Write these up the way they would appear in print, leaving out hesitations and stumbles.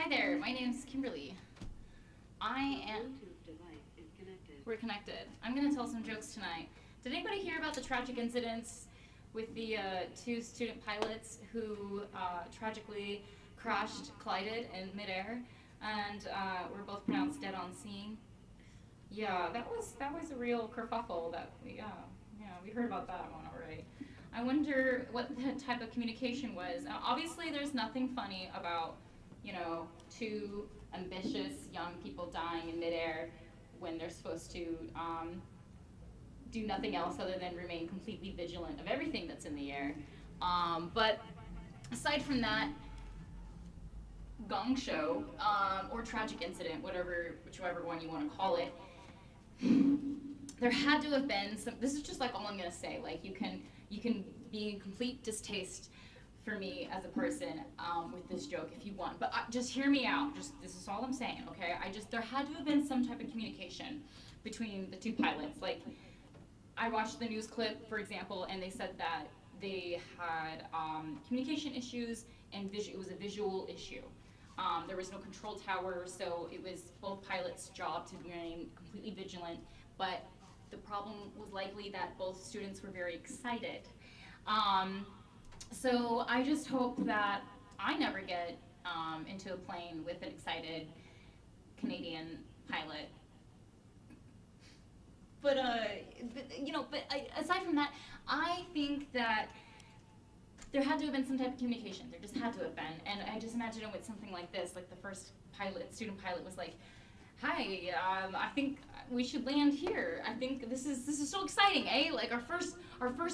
Hi there, my name's Kimberly. I am. Bluetooth device is connected. We're connected. I'm gonna tell some jokes tonight. Did anybody hear about the tragic incidents with the two student pilots who tragically collided in midair, and were both pronounced dead on scene? Yeah, that was a real kerfuffle. We heard about that one already. I wonder what the type of communication was. Obviously, there's nothing funny about, two ambitious young people dying in midair when they're supposed to do nothing else other than remain completely vigilant of everything that's in the air. But aside from that gong show or tragic incident, whichever one you want to call it, there had to have been some. This is just like all I'm gonna say. Like you can be in complete distaste for me as a person with this joke if you want, but just hear me out. Just this is all I'm saying, okay? There had to have been some type of communication between the two pilots. Like I watched the news clip, for example, and they said that they had communication issues and it was a visual issue. There was no control tower, so it was both pilots' job to remain completely vigilant. But the problem was likely that both students were very excited. Um, so I just hope that I never get into a plane with an excited Canadian pilot. Aside from that, I think that there had to have been some type of communication. There just had to have been, and I just imagine it with something like this. Like the first student pilot was like, "Hi, I think we should land here. I think this is so exciting, eh? Like our first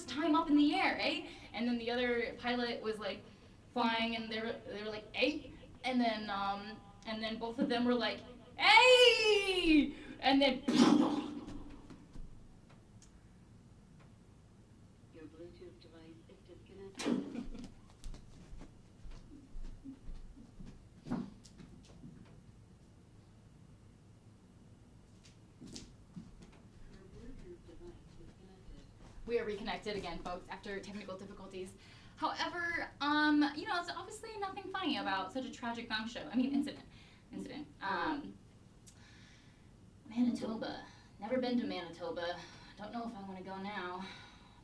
time up in the air, eh?" And then the other pilot was like flying, and they were like, "Eh?" And then both of them were like, "Hey!" And then Your Bluetooth device is disconnected. Your Bluetooth device is connected. we are reconnected again, folks, after technical difficulties. However, it's obviously nothing funny about such a tragic gong show. I mean, incident. Manitoba. Never been to Manitoba. Don't know if I want to go now.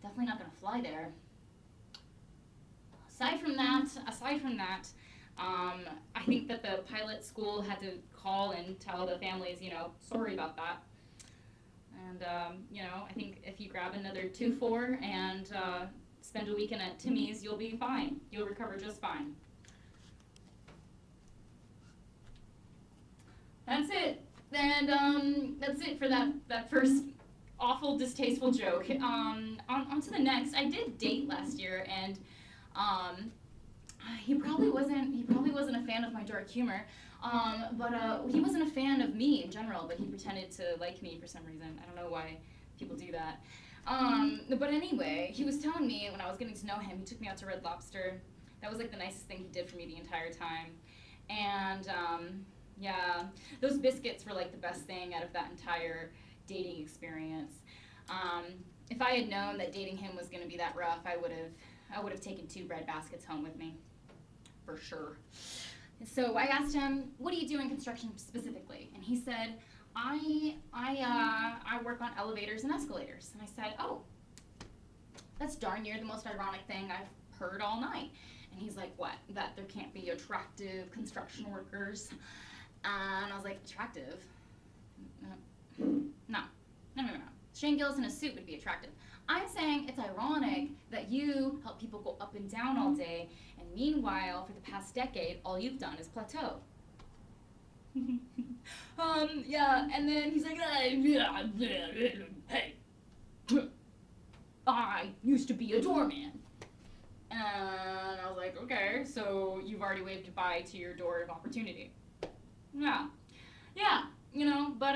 Definitely not going to fly there. Aside from that, I think that the pilot school had to call and tell the families, sorry about that. And I think if you grab another 2-4 and spend a weekend at Timmy's, you'll be fine. You'll recover just fine. That's it. And that's it for that first awful, distasteful joke. On to the next. I did date last year, and he probably wasn't a fan of my dark humor. But he wasn't a fan of me in general, but he pretended to like me for some reason. I don't know why people do that. But anyway, he was telling me when I was getting to know him, he took me out to Red Lobster. That was like the nicest thing he did for me the entire time. And yeah, those biscuits were like the best thing out of that entire dating experience. If I had known that dating him was going to be that rough, I would have taken 2 bread baskets home with me, for sure. So I asked him, "What do you do in construction specifically?" And he said, I work on elevators and escalators." And I said, "Oh, that's darn near the most ironic thing I've heard all night." And he's like, "What? That there can't be attractive construction workers?" And I was like, "Attractive? No. No. Shane Gillis in a suit would be attractive. I'm saying it's ironic that you help people go up and down all day, and meanwhile, for the past decade, all you've done is plateau." Yeah, and then he's like, "Hey, I used to be a doorman." And I was like, "Okay, so you've already waved goodbye to your door of opportunity." Yeah, but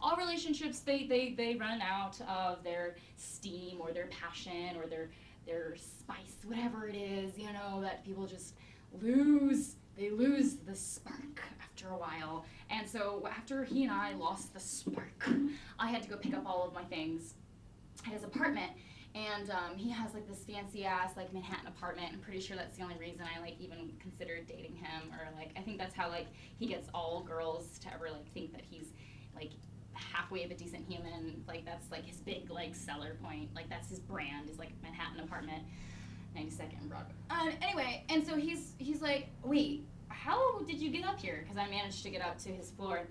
all relationships, they run out of their steam or their passion or their spice, whatever it is, that people just lose. They lose the spark after a while. And so after he and I lost the spark, I had to go pick up all of my things at his apartment. And he has like this fancy ass like Manhattan apartment. I'm pretty sure that's the only reason I like even considered dating him, or like I think that's how like he gets all girls to ever like think that he's like halfway of a decent human. Like that's like his big like seller point. Like that's his brand is like Manhattan apartment, 92nd and Broadway. Anyway, and so he's like, wait, how did you get up here? Because I managed to get up to his floor.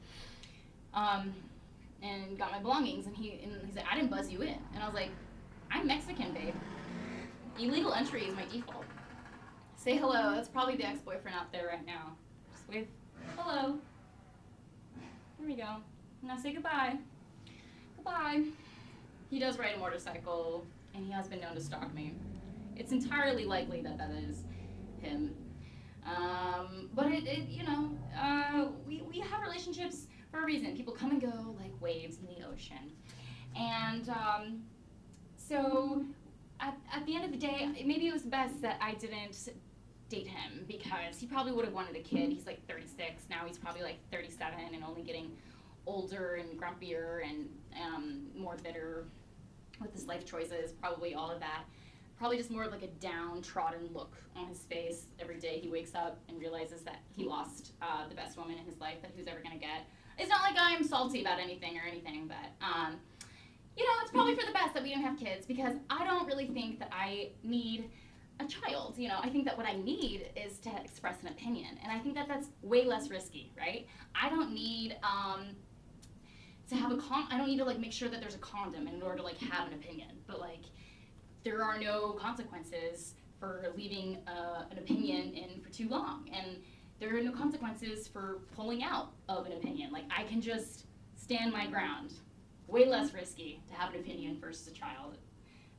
And got my belongings, and he's like, I didn't buzz you in. And I was like, I'm Mexican, babe. Illegal entry is my default. Say hello. That's probably the ex-boyfriend out there right now. Just wave hello. There we go. Now say goodbye. Goodbye. He does ride a motorcycle, and he has been known to stalk me. It's entirely likely that that is him. But we have relationships for a reason. People come and go like waves in the ocean. And so at the end of the day, maybe it was best that I didn't date him, because he probably would have wanted a kid. He's like 36, now he's probably like 37 and only getting older and grumpier and more bitter with his life choices, probably all of that. Probably just more of like a downtrodden look on his face every day he wakes up and realizes that he lost the best woman in his life that he was ever gonna get. It's not like I'm salty about anything, but it's probably for the best that we didn't have kids, because I don't really think that I need a child. I think that what I need is to express an opinion, and I think that that's way less risky, right? I don't need to have I don't need to like make sure that there's a condom in order to like have an opinion, but like there are no consequences for leaving an opinion in for too long, and there are no consequences for pulling out of an opinion. Like I can just stand my ground. Way less risky to have an opinion versus a child.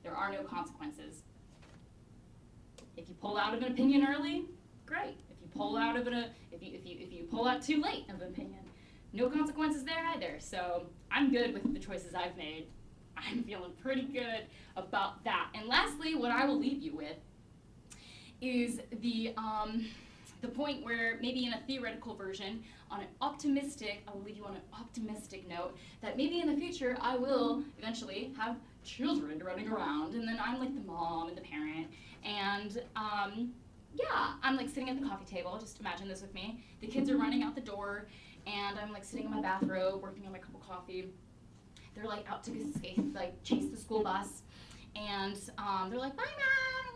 There are no consequences. If you pull out of an opinion early, great. If you pull out of if you pull out too late of an opinion, no consequences there either. So I'm good with the choices I've made. I'm feeling pretty good about that. And lastly, what I will leave you with is the point where maybe in a theoretical version, I will leave you on an optimistic note, that maybe in the future I will eventually have children running around, and then I'm like the mom and the parent, and I'm like sitting at the coffee table. Just imagine this with me. The kids are running out the door, and I'm like sitting in my bathrobe working on my cup of coffee. They're like out to chase the school bus, and they're like, bye mom,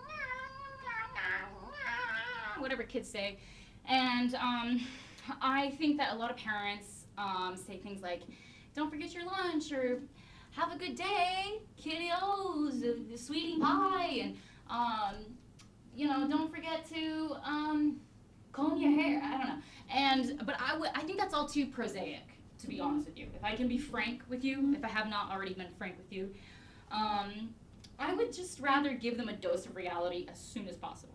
whatever kids say. And I think that a lot of parents say things like, don't forget your lunch, or have a good day, kiddos, sweetie pie, and don't forget to comb your hair. I don't know. But I think that's all too prosaic, to be honest with you. If I can be frank with you, if I have not already been frank with you, I would just rather give them a dose of reality as soon as possible.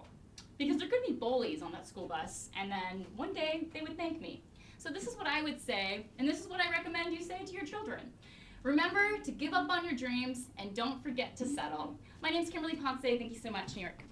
Because there could be bullies on that school bus, and then one day they would thank me. So this is what I would say, and this is what I recommend you say to your children. Remember to give up on your dreams, and don't forget to settle. My name's Kimberly Ponce. Thank you so much, New York.